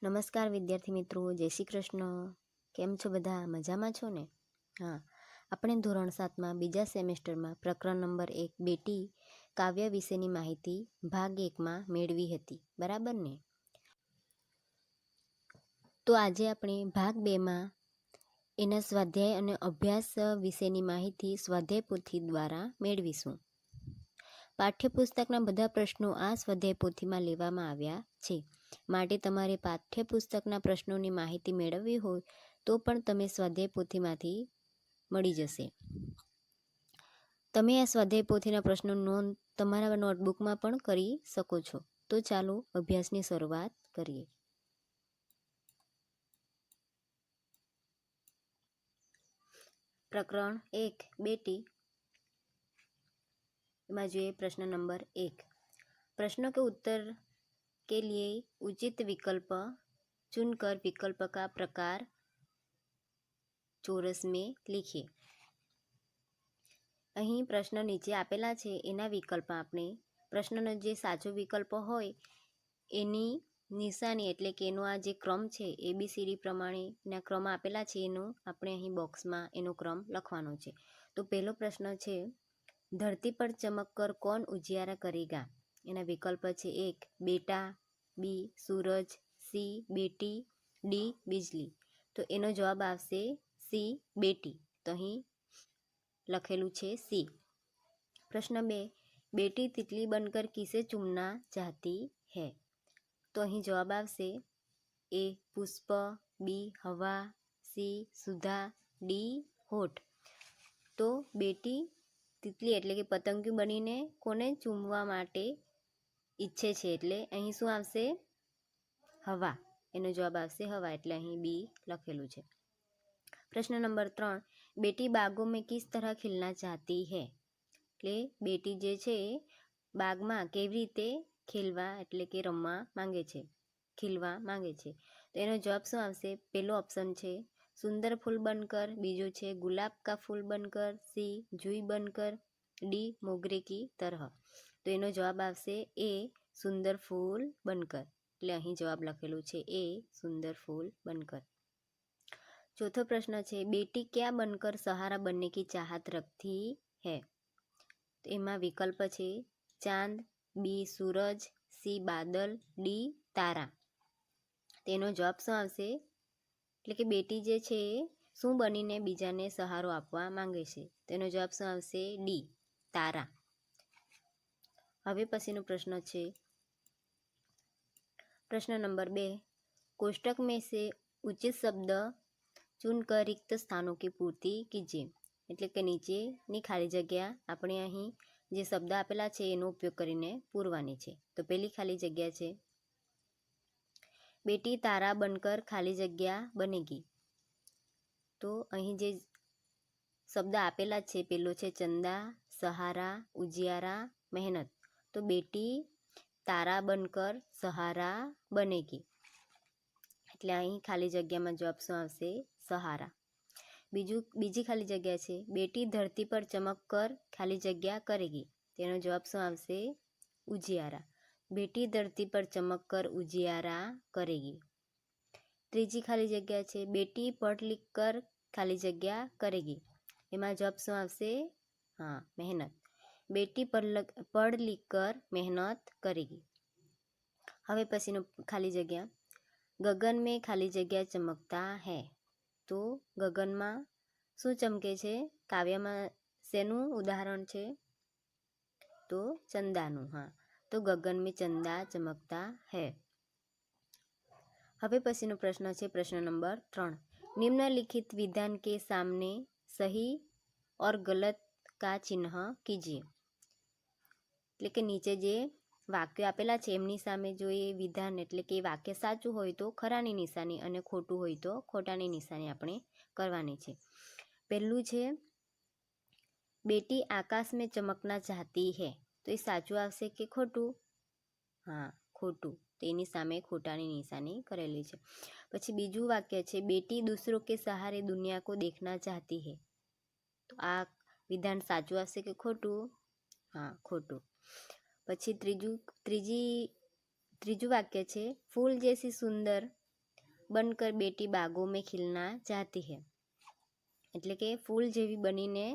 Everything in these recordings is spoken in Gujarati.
નમસ્કાર વિદ્યાર્થી મિત્રો, જય શ્રી કૃષ્ણ. કેમ છો બધા? મજામાં છો ને? હા, આપણે ધોરણ 7માં બીજા સેમેસ્ટરમાં પ્રકરણ નંબર 1 બેટી કાવ્ય વિશેની માહિતી ભાગ 1માં મેળવી હતી, બરાબર ને? તો આજે આપણે ભાગ 2માં એના સ્વાધ્યાય અને અભ્યાસ વિશેની માહિતી સ્વાધ્યાય પોથી દ્વારા મેળવીશું. પાઠ્યપુસ્તકના બધા પ્રશ્નો આ સ્વાધ્યાય પોથીમાં લેવામાં આવ્યા છે. માટે તમારે પાઠ્યપુસ્તકના પ્રશ્નોની માહિતી મેળવવી હોય તો પણ તમે સ્વાધ્યાય પોથીમાંથી મળી જશે. તમે આ સ્વાધ્યાય પોથીના પ્રશ્નો નોંધ તમારા નોટબુકમાં પણ કરી શકો છો. તો ચાલો અભ્યાસની શરૂઆત કરીએ. પ્રકરણ 1 બેટી में जो प्रश्न नंबर 1 प्रश्नों के उत्तर के लिए उचित विकल्प चुनकर विकल्प का प्रकार चौरस में लिखिए. અહીં પ્રશ્ન નીચે આપેલા છે એના વિકલ્પ આપણે પ્રશ્નનો જે સાચો વિકલ્પ હોય એની નિશાની એટલે કે એનો આ જે ક્રમ છે ABCD પ્રમાણેના ક્રમ આપેલા છે એનો આપણે અહીં બોક્સમાં એનો ક્રમ લખવાનો છે. તો પહેલો પ્રશ્ન છે, ધરતી પર ચમક કર કોણ ઉजियारा करेगा. એના વિકલ્પ છે 1 બેટા, બી સૂરજ, સી બેટી, ડી बिजली. તો એનો જવાબ આવશે સી બેટી. તો અહીં લખેલું છે સી. પ્રશ્ન 2 બેટી तितली बनकर किसे चूमना चाहती है. તો અહીં જવાબ આવશે એ પુષ્પ, બી હવા, સી સુધા, ડી હોઠ. તો બેટી તિતલી એટલે કે પતંગિયું બનીને કોને ચૂમવા માટે ઈચ્છે છે એટલે અહીં શું આવશે? હવા. એનો જવાબ આવશે હવા, એટલે અહીં બી લખેલું છે. પ્રશ્ન નંબર 3 બેટી બાગો મેં કિસ तरह खिलना चाहती है. એટલે બેટી જે છે બાગમાં કેવી રીતે ખેલવા એટલે કે રમવા માંગે છે, ખીલવા માંગે છે. તો એનો જવાબ શું આવશે? પહેલો ઓપ્શન છે સુંદર ફૂલ બનકર, બીજો છે ગુલાબ કા ફૂલ બનકર, સી જુઈ બનકર, ડી મોગરે કી તરહ. તો એનો જવાબ આવશે એ સુંદર ફૂલ બનકર. એટલે અહીં જવાબ લખેલું છે એ સુંદર ફૂલ બનકર. ચોથો પ્રશ્ન છે બેટી ક્યાં બનકર સહારા बनने की चाहत रखती है. તો એમાં વિકલ્પ છે ચાંદ, બી સૂરજ, સી બાદલ, ડી તારા. તેનો જવાબ શું આવશે? એટલે કે બેટી જે છે શું બનીને બીજાને સહારો આપવા માંગે છે. તેનો જવાબ શું આવશે? ડી તારા. હવે પછીનો પ્રશ્ન છે પ્રશ્ન નંબર 2 कोष्टक में से उचित शब्द चुनकर रिक्त स्थानों की पूर्ति कीजिए. એટલે કે નીચેની ખાલી જગ્યા આપણે અહીં જે શબ્દ આપેલા છે એનો ઉપયોગ કરીને પૂરવાની છે. તો પહેલી ખાલી જગ્યા છે બેટી તારા બનકર ખાલી જગ્યા બનેગી. તો અહીં જે શબ્દ આપેલા છે પેલો છે ચંદા, સહારા, ઉजियारा, મહેનત. તો બેટી તારા બનકર સહારા બનેગી. એટલે અહીં ખાલી જગ્યામાં જવાબ શું આવશે? સહારા. બીજી ખાલી જગ્યા છે બેટી ધરતી પર ચમક કર ખાલી જગ્યા કરેગી. તેનો જવાબ શું આવશે? ઉजियारा. બેટી ધરતી પર ચમક કર ઉजियारा કરેગી. ત્રીજી ખાલી જગ્યા છે બેટી પઢ લિખ કર ખાલી જગ્યા કરેગી. એમાં જવાબ શું આવશે? હા, મહેનત. બેટી પઢ લિખ કર મહેનત કરેગી. હવે પછીનો ખાલી જગ્યા ગગન મેં ખાલી જગ્યા ચમકતા હૈ. તો ગગનમાં શું ચમકે છે? કાવ્યમાં શેનું ઉદાહરણ છે? તો ચંદાનું. હા, તો ગગન મેં ચંદા ચમકતા હૈ. હવે પછીનો પ્રશ્ન છે પ્રશ્ન નંબર 3 निम्नलिखित विधान के सामने सही और गलत का चिन्ह कीजिए. એટલે કે નીચે જે વાક્યો આપેલા છે એમની સામે જો એ વિધાન એટલે કે વાક્ય સાચું હોય તો ખરાની નિશાની અને ખોટું હોય તો ખોટાની નિશાની આપણે કરવાની છે. પહેલું છે બેટી આકાશ મેં ચમકના ચાહતી હૈ. તો એ સાચું આવશે કે ખોટું? હા, ખોટું. તેની સામે ખોટાની નિશાની કરેલી છે. પછી બીજું વાક્ય છે બેટી दूसरों के सहारे दुनिया को देखना चाहती है. તો આ વિધાન સાચું આવશે કે ખોટું? હા, ખોટું. પછી ત્રીજું વાક્ય છે ફૂલ જैसी સુંદર बनकर बेटी बागों में खिलना चाहती है, એટલે કે ફૂલ જેવી બનીને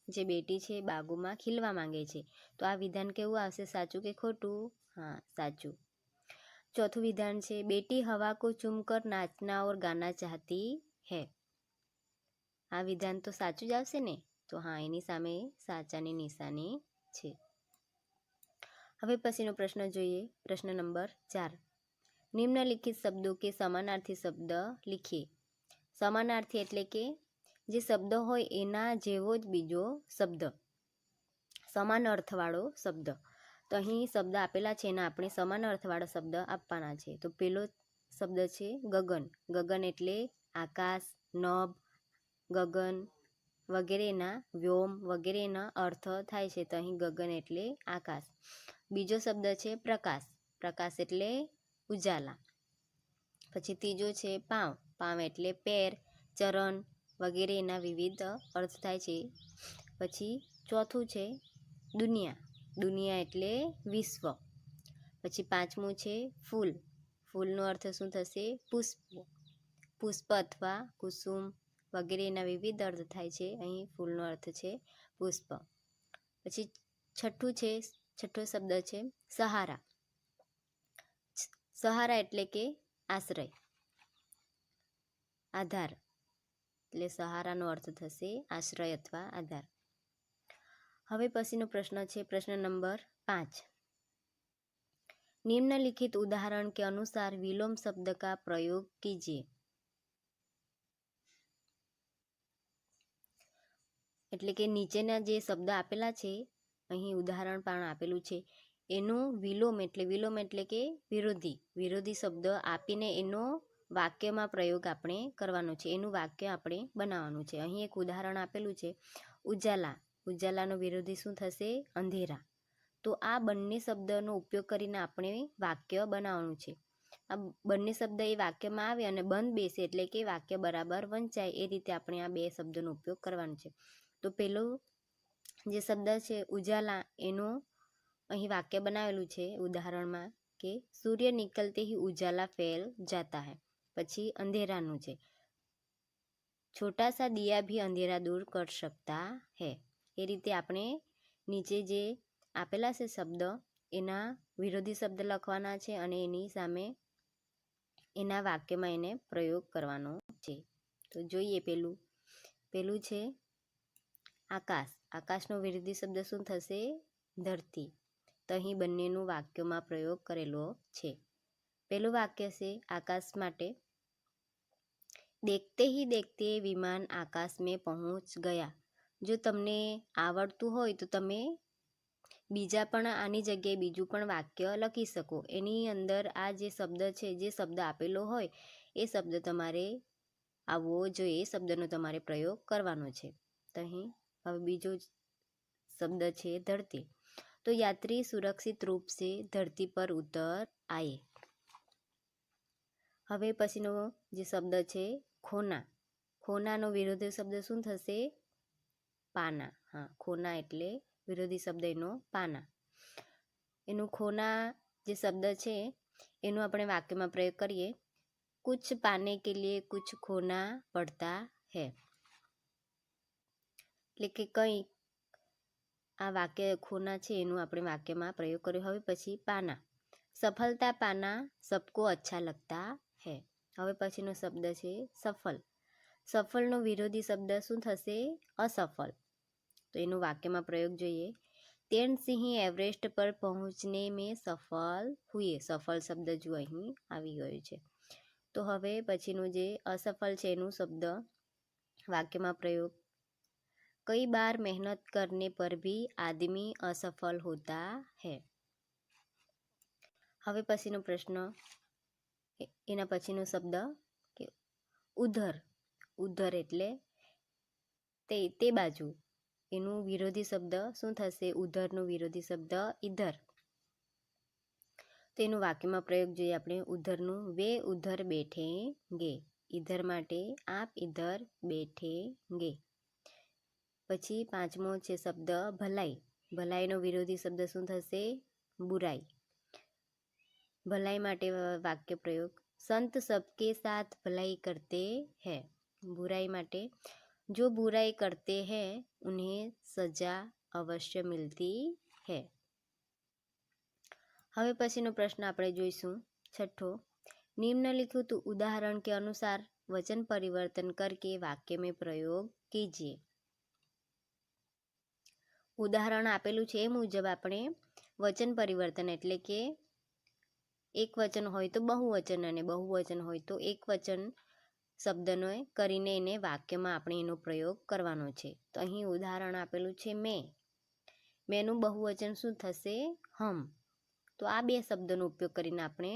જે બેટી છે બાગોમાં ખીલવા માંગે છે. તો આ વિધાન કેવું આવશે, સાચું કે ખોટું? હા, સાચું. ચોથું વિધાન છે બેટી હવા को चूमकर नाचना और गाना चाहती है. આ વિધાન તો સાચું જ આવશે ને? તો હા, એની સામે સાચાની નિશાની છે. હવે પછીનો પ્રશ્ન જોઈએ. પ્રશ્ન નંબર 4. નિમ્નલિખિત શબ્દો કે સમાનાર્થી શબ્દ લીખીએ. સમાનાર્થી એટલે કે જે શબ્દ હોય એના જેવો જ બીજો શબ્દ, સમાન અર્થવાળો શબ્દ. તો અહીં શબ્દ આપેલા છે એના આપણે સમાન અર્થવાળો શબ્દ આપવાના છે. તો પહેલો શબ્દ છે ગગન. ગગન એટલે આકાશ, નભ, ગગન વગેરેના, વ્યોમ વગેરેના અર્થ થાય છે. તો અહીં ગગન એટલે આકાશ. બીજો શબ્દ છે પ્રકાશ. પ્રકાશ એટલે ઉજાલા. પછી ત્રીજો છે પાંવ. પાંવ એટલે પેર, ચરણ વગેરેના વિવિધ અર્થ થાય છે. પછી ચોથું છે દુનિયા. દુનિયા એટલે વિશ્વ. પછી પાંચમું છે ફૂલ. ફૂલનો અર્થ શું થશે? પુષ્પ. પુષ્પ અથવા કુસુમ વગેરેના વિવિધ અર્થ થાય છે. અહીં ફૂલનો અર્થ છે પુષ્પ. પછી છઠ્ઠો શબ્દ છે સહારા. સહારા એટલે કે આશ્રય, આધાર. એટલે સહારાનો અર્થ થશે આશ્રય અથવા આધાર. હવે પછીનો પ્રશ્ન છે પ્રશ્ન નંબર 5. निम्नलिखित उदाहरण के अनुसार विलोम शब्द का प्रयोग कीजिए. એટલે કે નીચેના જે શબ્દ આપેલા છે, અહીં ઉદાહરણ પણ આપેલું છે, એનું વિલોમ એટલે કે વિરોધી શબ્દ આપીને એનો વાક્યમાં પ્રયોગ આપણે કરવાનો છે. એનું વાક્ય આપણે બનાવવાનું છે. અહીં એક ઉદાહરણ આપેલું છે ઉજાલા. ઉજાલાનો વિરોધી શું થશે? અંધેરા. તો આ બંને શબ્દનો ઉપયોગ કરીને આપણે વાક્ય બનાવવાનું છે. આ બંને શબ્દ એ વાક્યમાં આવે અને બંધ બેસે એટલે કે વાક્ય બરાબર વંચાય એ રીતે આપણે આ બે શબ્દોનો ઉપયોગ કરવાનો છે. તો પેલો જે શબ્દ છે ઉજાલા, એનું અહીં વાક્ય બનાવેલું છે ઉદાહરણમાં કે સૂર્ય નિકલતે ही ઉજાલા ફેલ જાતા है. પછી અંધેરાનું છે છોટા સા દિયા ભી અંધેરા દૂર કર શકતા है. એ રીતે આપણે નીચે જે આપેલા છે શબ્દ એના વિરોધી શબ્દ લખવાના છે અને એની સામે એના વાક્યમાં એને પ્રયોગ કરવાનો છે. તો જોઈએ પેલું છે આકાશ. આકાશનો વિરોધી શબ્દ શું થશે? ધરતી. તો અહીં બંનેનું વાક્યમાં પ્રયોગ કરેલો છે. પેલું વાક્ય છે આકાશ માટે દેખતે ही देखते विमान आकाश में पहुंच गया. જો તમને આવડતું હોય તો તમે બીજા પણ આની જગ્યાએ બીજું પણ વાક્ય લખી શકો. એની અંદર આ જે શબ્દ છે, જે શબ્દ આપેલો હોય એ શબ્દ તમારે આવવો જોઈએ. એ શબ્દનો તમારે પ્રયોગ કરવાનો છે. તો અહીં હવે બીજો શબ્દ છે ધરતી. તો यात्री सुरक्षित रूप से धरती पर उतर आए. હવે પછીનો જે શબ્દ છે ખોના. ખોનાનો વિરોધી શબ્દ શું થશે? પાના. હા, ખોના એટલે વિરોધી શબ્દ એનો પાના. એનું ખોના જે શબ્દ છે એનું આપણે વાક્યમાં પ્રયોગ કરીએ. કુછ પાને કે લીએ કુછ ખોના પડતા હૈ. એટલે કે કંઈ આ વાક્ય ખોના છે એનું આપણે વાક્યમાં પ્રયોગ કર્યો. હવે પછી પાના. સફળતા પાના સબકો અચ્છા લગતા હૈ. હવે પછીનો શબ્દ છે સફળ. સફળનો વિરોધી શબ્દ શું થશે? અસફળ. તો એનું વાક્યમાં પ્રયોગ જોઈએ. તેણસિંહ એવરેસ્ટ પર પહોંચને મેં સફળ હુએ. સફળ શબ્દ જો અહીં આવી ગયો છે. તો હવે પછીનું જે અસફળ છે એનું શબ્દ વાક્યમાં પ્રયોગ. કઈ બાર મહેનત કરને પર ભી આદમી અસફળ હોતા હૈ. હવે પછીનો પ્રશ્ન, એના પછીનો શબ્દ કે ઉધર. ઉધર એટલે તે બાજુ. એનું વિરોધી શબ્દ શું થશે? ઉધરનો વિરોધી શબ્દ ઇધર. તો એનું વાક્યમાં પ્રયોગ જોઈએ આપણે ઉધરનું. વે ઉધર બેઠેંગે. ઇધર માટે આપ ઇધર બેઠેંગે. પછી પાંચમો છે શબ્દ ભલાઈ. ભલાઈનો વિરોધી શબ્દ શું થશે? બુરાઈ. ભલાઈ માટે વાક્ય પ્રયોગ संत सबके साथ भलाई करते हैं। बुराई माटे जो बुराई करते हैं उन्हें सजा अवश्य मिलती है। હવે પછીનો પ્રશ્ન આપણે જોઈશું છઠ્ઠો, निम्नलिखित उदाहरण के अनुसार वचन परिवर्तन करके वाक्य में प्रयोग कीजिए। ઉદાહરણ આપેલું છે એ મુજબ આપણે વચન પરિવર્તન એટલે કે એક વચન હોય તો બહુવચન અને બહુવચન હોય તો એક વચન શબ્દનો કરીને એને વાક્યમાં આપણે એનો પ્રયોગ કરવાનો છે। તો અહીં ઉદાહરણ આપેલું છે મેનું બહુવચન શું થશે? હમ। તો આ બે શબ્દનો ઉપયોગ કરીને આપણે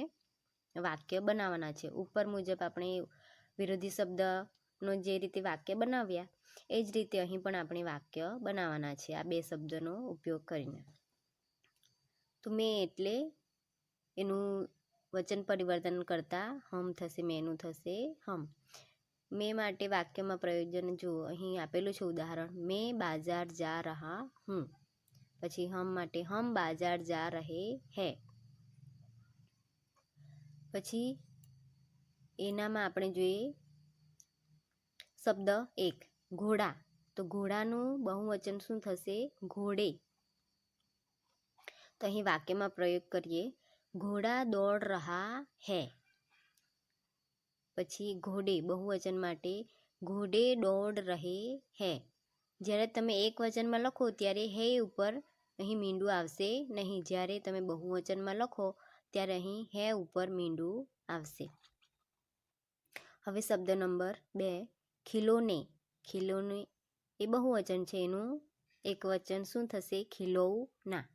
વાક્ય બનાવવાના છે। ઉપર મુજબ આપણે વિરોધી શબ્દનો જે રીતે વાક્ય બનાવ્યા એ જ રીતે અહીં પણ આપણે વાક્ય બનાવવાના છે આ બે શબ્દનો ઉપયોગ કરીને। તો મેં એટલે એનું વચન પરિવર્તન કરતા હમ થશે, મેનું થશે હમ। મેં માટે વાક્યમાં પ્રયોજન જુઓ, અહીં આપેલું છે ઉદાહરણ, મેં બાજાર જા રહા હું। પછી હમ માટે હમ બાજાર જા રહે હૈ। પછી એનામાં આપણે જોઈએ શબ્દ એક ઘોડા, તો ઘોડાનું બહુવચન શું થશે? ઘોડે। તો અહીં વાક્યમાં પ્રયોગ કરીએ, ઘોડા દોડ રહા હૈ। પછી ઘોડે બહુવચન માટે ઘોડે દોડ રહે હૈ। જ્યારે તમે એક વચનમાં લખો ત્યારે હે ઉપર અહીં મીંડું આવશે નહીં, જ્યારે તમે બહુવચનમાં લખો ત્યારે અહીં હે ઉપર મીંડું આવશે। હવે શબ્દ નંબર 2 ખિલોને, ખિલોને એ બહુવચન છે, એનું એક વચન શું થશે? ખિલોના।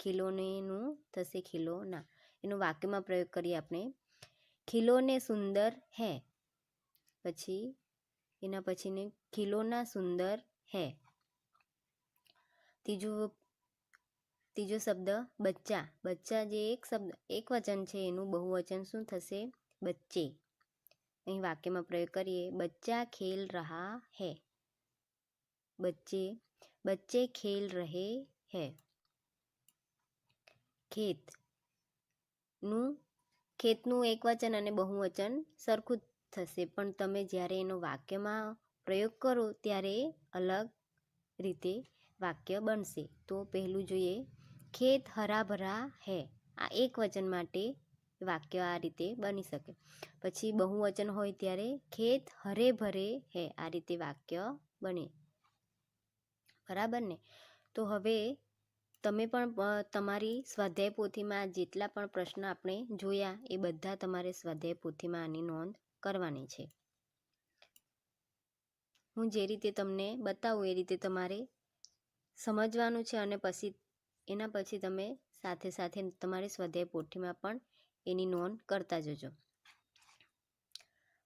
ખિલોનેનું થશે ખિલોના। એનું વાક્યમાં પ્રયોગ કરીએ આપણે, ખિલોને સુંદર હૈ। પછી એના પછીને ખિલોના સુંદર હૈ। ત્રીજો શબ્દ બચ્ચા, બચ્ચા જે એક શબ્દ એક વચન છે એનું બહુવચન શું થશે? બચ્ચે। અહીં વાક્યમાં પ્રયોગ કરીએ, બચ્ચા ખેલ રહા હૈ। બચ્ચે, બચ્ચે ખેલ રહે હૈ। ખેતનું એક વચન અને બહુવચન સરખું જ થશે, પણ તમે જ્યારે એનો વાક્યમાં પ્રયોગ કરો ત્યારે અલગ રીતે વાક્ય બનશે। તો પહેલું જોઈએ, ખેત હરા ભરા હૈ। આ એક વચન માટે વાક્ય આ રીતે બની શકે। પછી બહુવચન હોય ત્યારે ખેત હરે ભરે હૈ, આ રીતે વાક્ય બને। બરાબર ને? તો હવે તમે પણ તમારી સ્વાધ્યાય પોથીમાં જેટલા પણ પ્રશ્ન આપણે જોયા એ બધા તમારે સ્વાધ્યાય પોથીમાં આની નોંધ કરવાની છે। હું જે રીતે તમને બતાવું એ રીતે તમારે સમજવાનું છે અને પછી એના પછી તમે સાથે સાથે તમારી સ્વાધ્યાય પોથીમાં પણ એની નોંધ કરતા જજો।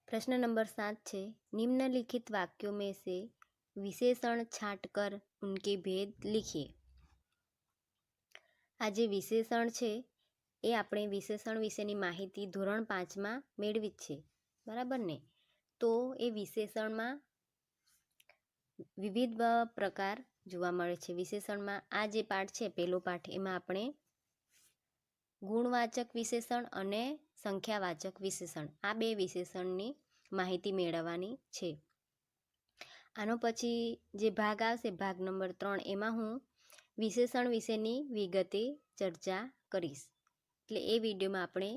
प्रश्न नंबर 7 છે, निम्नलिखित वाक्यों में से विशेषण छांटकर उनके भेद लिखिए। આ જે વિશેષણ છે એ આપણે વિશેષણ વિશેની માહિતી ધોરણ 5માં મેળવી જ છે, બરાબર ને? તો એ વિશેષણમાં વિવિધ પ્રકાર જોવા મળે છે। વિશેષણમાં આ જે પાઠ છે પહેલો પાઠ, એમાં આપણે ગુણવાચક વિશેષણ અને સંખ્યાવાચક વિશેષણ આ બે વિશેષણની માહિતી મેળવવાની છે। આનો પછી જે ભાગ આવશે ભાગ નંબર 3, એમાં હું વિશેષણ વિશેની વિગતે ચર્ચા કરીશ। એટલે એ વિડીયોમાં આપણે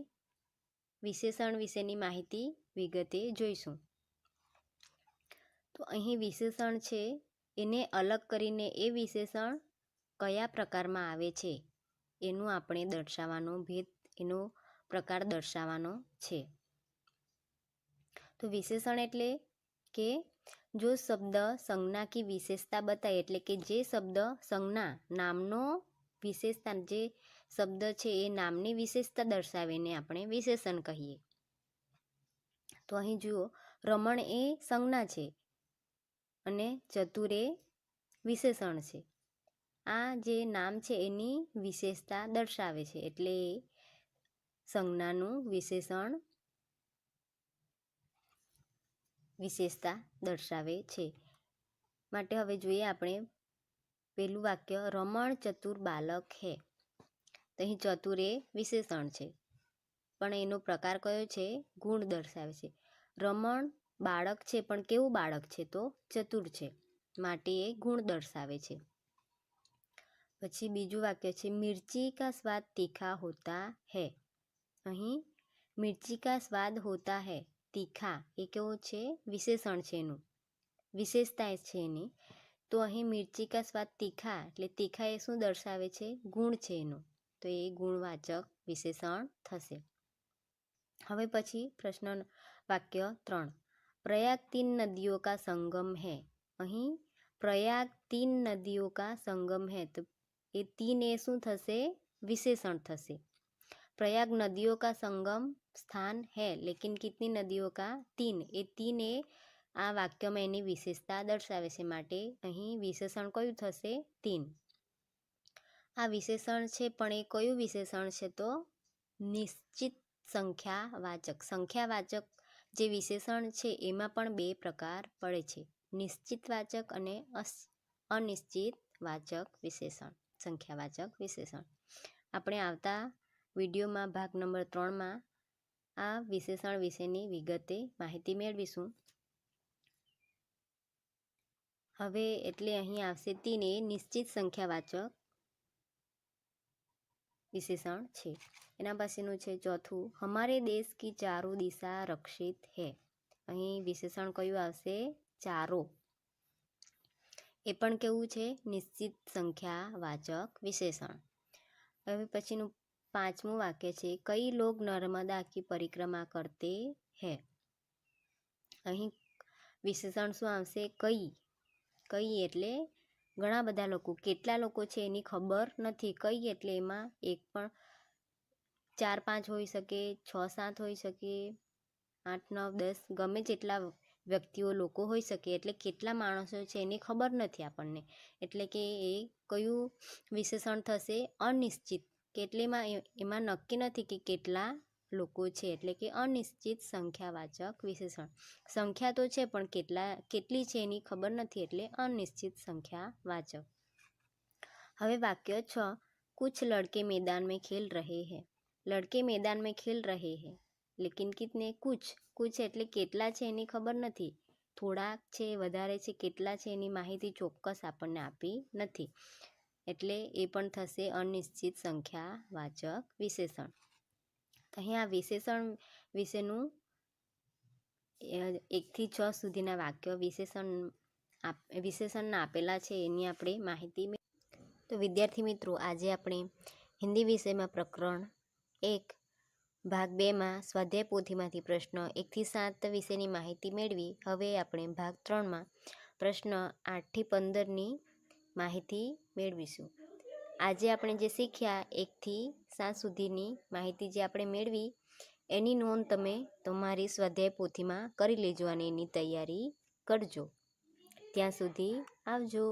વિશેષણ વિશેની માહિતી વિગતે જોઈશું। તો અહીં વિશેષણ છે એને અલગ કરીને એ વિશેષણ કયા પ્રકારમાં આવે છે એનું આપણે દર્શાવવાનો ભેદ, એનો પ્રકાર દર્શાવવાનો છે। તો વિશેષણ એટલે કે જો શબ્દ સંજ્ઞા की વિશેષતા બતાવે, એટલે કે જે શબ્દ સંજ્ઞા નામનો વિશેષતા, જે શબ્દ છે એ નામની વિશેષતા દર્શાવીને આપણે વિશેષણ કહીએ। તો અહીં જુઓ, રમણ એ સંજ્ઞા છે અને ચતુર એ વિશેષણ છે। આ જે નામ છે એની વિશેષતા દર્શાવે છે, એટલે સંજ્ઞાનું વિશેષણ વિશેષતા દર્શાવે છે। માટે હવે જોઈએ આપણે પહેલું વાક્ય, રમણ ચતુર બાલક હૈ। તો અહીં ચતુર એ વિશેષણ છે। પણ એનો પ્રકાર કયો છે? ગુણ દર્શાવે છે. રમણ બાળક છે, પણ કેવું બાળક છે? તો ચતુર છે, માટે એ ગુણ દર્શાવે છે. પછી બીજું વાક્ય છે મિર્ચી કા સ્વાદ તીખા હોતા હૈ. અહીં મિર્ચી કા સ્વાદ હોતા હૈ, તીખા એ કેવું છે? વિશેષણ છે, એનું વિશેષતા છે એની. તો અહીં મિર્ચી કા સ્વાદ તીખા એટલે તીખા એ શું દર્શાવે છે? ગુણ છે એનું, તો એ ગુણવાચક વિશેષણ થશે. હવે પછી પ્રશ્ન વાક્ય 3, પ્રયાગ 3 નદીઓ કા સંગમ હૈ. અહીં પ્રયાગ 3 નદીઓ કા સંગમ હૈ, તો એ 3 એ શું થશે? વિશેષણ થશે. प्रयाग नदियों का संगम स्थान है, लेकिन कितनी नदियों का? 3. એ 3 એ આ વાક્યમાં એની વિશેષતા દર્શાવે છે, માટે અહીં વિશેષણ કયું થશે? 3. આ વિશેષણ છે, પણ એ કયું વિશેષણ છે? તો નિશ્ચિત સંખ્યાવાચક. સંખ્યાવાચક જે વિશેષણ છે એમાં પણ 2 પ્રકાર પડે છે, નિશ્ચિતવાચક અને અનિશ્ચિત વાચક વિશેષણ, સંખ્યાવાચક વિશેષણ. આપણે આવતા વિડીયોમાં ભાગ નંબર 3માં આ વિશેષણ વિશેની વિગતે માહિતી મેળવીશું. હવે એટલે અહીં આવશે 3 એ નિશ્ચિત સંખ્યાવાચક વિશેષણ છે. એના પછીનું છે ચોથું, હમારે દેશ કી ચારો દિશા રક્ષિત હૈ. અહીં વિશેષણ કયું આવશે? ચારો. એ પણ કેવું છે? નિશ્ચિત સંખ્યાવાચક વિશેષણ. હવે પછીનું 5મું વાક્ય છે કઈ લોગ નર્મદા કી પરિક્રમા કરતે હૈ. અહીં વિશેષણ શું આવશે? કઈ. કઈ એટલે ઘણા બધા લોકો, કેટલા લોકો છે એની ખબર નથી. કઈ એટલે એમાં એક પણ 4-5 હોઈ શકે, 6-7 હોઈ શકે, 8-9-10 ગમે જેટલા વ્યક્તિઓ લોકો હોઈ શકે. એટલે કેટલા માણસો છે એની ખબર નથી આપણને, એટલે કે એ કયું વિશેષણ થશે? અનિશ્ચિત. કેટલેમાં એમાં નક્કી નથી કે કેટલા લોકો છે, એટલે કે અનિશ્ચિત સંખ્યાવાચક વિશેષણ. સંખ્યા તો છે પણ કેટલી છે એની ખબર નથી, એટલે અનિશ્ચિત સંખ્યાવાચક. હવે વાક્ય 6, कुछ लड़के मैदान में खेल रहे हैं. लड़के मैदान में खेल रहे हैं, लेकिन कितने? कुछ એટલે કેટલા છે એની ખબર નથી. થોડાક છે, વધારે છે, કેટલા છે એની માહિતી ચોક્કસ આપણને આપી નથી, એટલે એ પણ થશે અનિશ્ચિત સંખ્યાવાચક વિશેષણ. અહીં આ વિશેષણ વિશેનું 1 થી 6 સુધીના વાક્યો વિશેષણના આપેલા છે, એની આપણે માહિતી. તો વિદ્યાર્થી મિત્રો, આજે આપણે હિન્દી વિષયમાં પ્રકરણ 1 ભાગ 2માં સ્વાધ્યાય પોથીમાંથી પ્રશ્ન 1 થી 7 વિશેની માહિતી મેળવી. હવે આપણે ભાગ 3માં પ્રશ્ન 8 થી 15ની માહિતી મેળવીશું. આજે આપણે જે શીખ્યા 1 થી 7 સુધીની માહિતી જે આપણે મેળવી, એની નોંધ તમે તમારી સ્વાધ્યાય પોથીમાં કરી લેજો અને એની તૈયારી કરજો. ત્યાં સુધી આવજો.